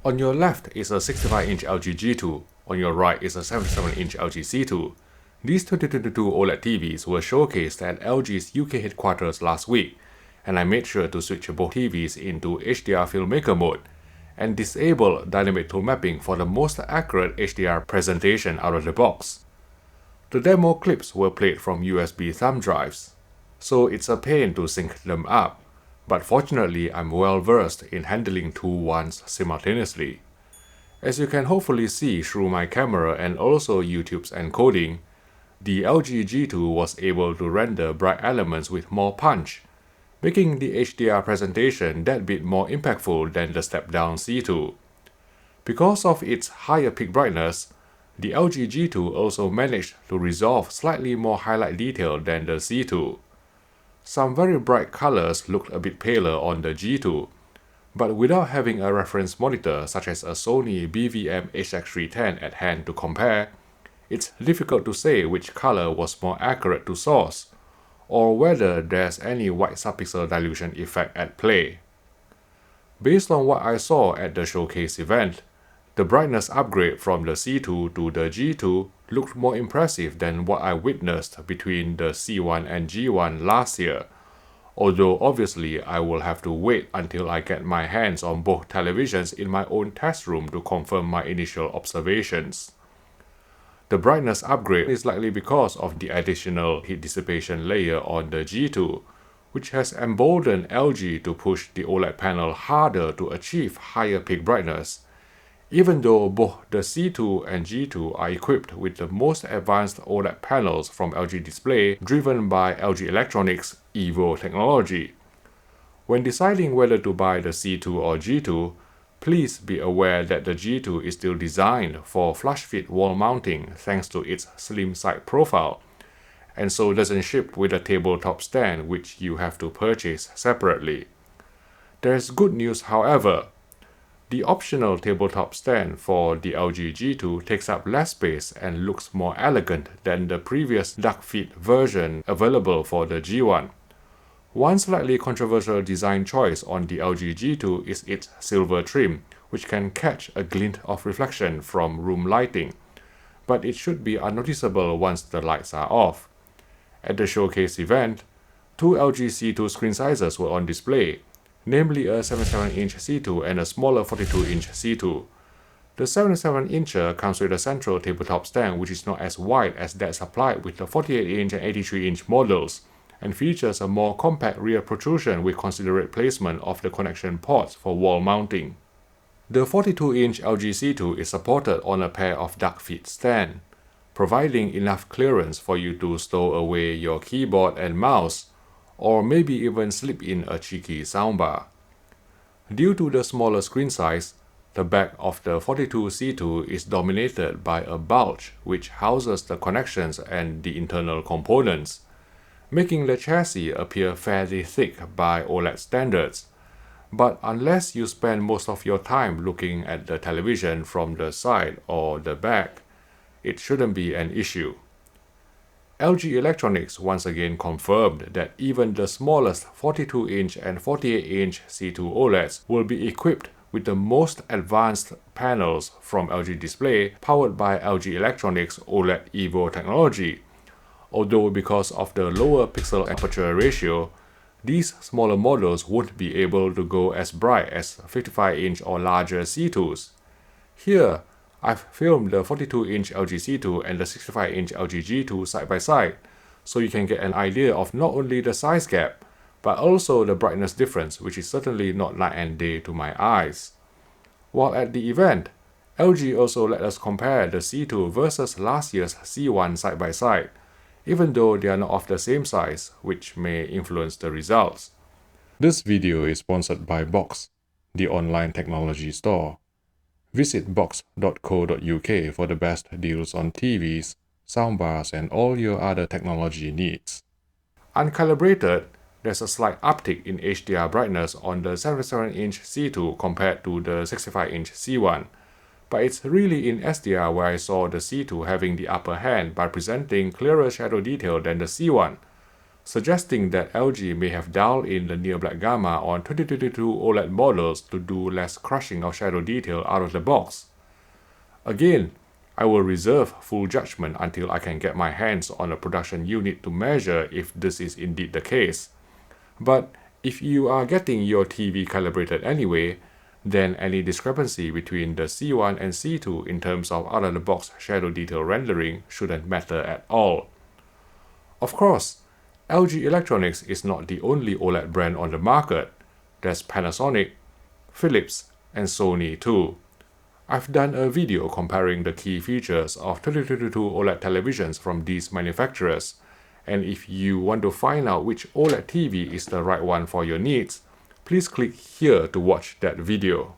On your left is a 65-inch LG G2, on your right is a 77-inch LG C2. These 2022 OLED TVs were showcased at LG's UK headquarters last week, and I made sure to switch both TVs into HDR Filmmaker Mode and disable dynamic tool mapping for the most accurate HDR presentation out of the box. The demo clips were played from USB thumb drives, so it's a pain to sync them up, but fortunately I'm well versed in handling two ones simultaneously. As you can hopefully see through my camera and also YouTube's encoding, the LG G2 was able to render bright elements with more punch, making the HDR presentation that bit more impactful than the step-down C2. Because of its higher peak brightness, the LG G2 also managed to resolve slightly more highlight detail than the C2. Some very bright colors looked a bit paler on the G2, but without having a reference monitor such as a Sony BVM HX310 at hand to compare, it's difficult to say which color was more accurate to source, or whether there's any white subpixel dilution effect at play. Based on what I saw at the showcase event, the brightness upgrade from the C2 to the G2 looked more impressive than what I witnessed between the C1 and G1 last year, although obviously I will have to wait until I get my hands on both televisions in my own test room to confirm my initial observations. The brightness upgrade is likely because of the additional heat dissipation layer on the G2, which has emboldened LG to push the OLED panel harder to achieve higher peak brightness, even though both the C2 and G2 are equipped with the most advanced OLED panels from LG Display driven by LG Electronics' EVO technology. When deciding whether to buy the C2 or G2, please be aware that the G2 is still designed for flush-fit wall mounting thanks to its slim side profile, and so doesn't ship with a tabletop stand which you have to purchase separately. There's good news however. The optional tabletop stand for the LG G2 takes up less space and looks more elegant than the previous duck-feet version available for the G1. One slightly controversial design choice on the LG G2 is its silver trim, which can catch a glint of reflection from room lighting, but it should be unnoticeable once the lights are off. At the showcase event, two LG C2 screen sizes were on display, namely a 77-inch C2 and a smaller 42-inch C2. The 77-incher comes with a central tabletop stand which is not as wide as that supplied with the 48-inch and 83-inch models, and features a more compact rear protrusion with considerate placement of the connection ports for wall mounting. The 42-inch LG C2 is supported on a pair of duck-feet stand, providing enough clearance for you to stow away your keyboard and mouse, or maybe even slip in a cheeky soundbar. Due to the smaller screen size, the back of the 42C2 is dominated by a bulge which houses the connections and the internal components, making the chassis appear fairly thick by OLED standards. But unless you spend most of your time looking at the television from the side or the back, it shouldn't be an issue. LG Electronics once again confirmed that even the smallest 42-inch and 48-inch C2 OLEDs will be equipped with the most advanced panels from LG Display powered by LG Electronics' OLED EVO technology, although because of the lower pixel aperture ratio, these smaller models won't be able to go as bright as 55-inch or larger C2s. Here, I've filmed the 42-inch LG C2 and the 65-inch LG G2 side by side, so you can get an idea of not only the size gap, but also the brightness difference, which is certainly not night and day to my eyes. While at the event, LG also let us compare the C2 versus last year's C1 side by side, even though they are not of the same size, which may influence the results. This video is sponsored by Box, the online technology store. Visit box.co.uk for the best deals on TVs, soundbars, and all your other technology needs. Uncalibrated, there's a slight uptick in HDR brightness on the 77-inch C2 compared to the 65-inch C1, but it's really in SDR where I saw the C2 having the upper hand by presenting clearer shadow detail than the C1, suggesting that LG may have dialed in the near black gamma on 2022 OLED models to do less crushing of shadow detail out of the box. Again, I will reserve full judgment until I can get my hands on a production unit to measure if this is indeed the case. But if you are getting your TV calibrated anyway, then any discrepancy between the C1 and C2 in terms of out-of-the-box shadow detail rendering shouldn't matter at all. Of course, LG Electronics is not the only OLED brand on the market. There's Panasonic, Philips, and Sony too. I've done a video comparing the key features of 2022 OLED televisions from these manufacturers, and if you want to find out which OLED TV is the right one for your needs, please click here to watch that video.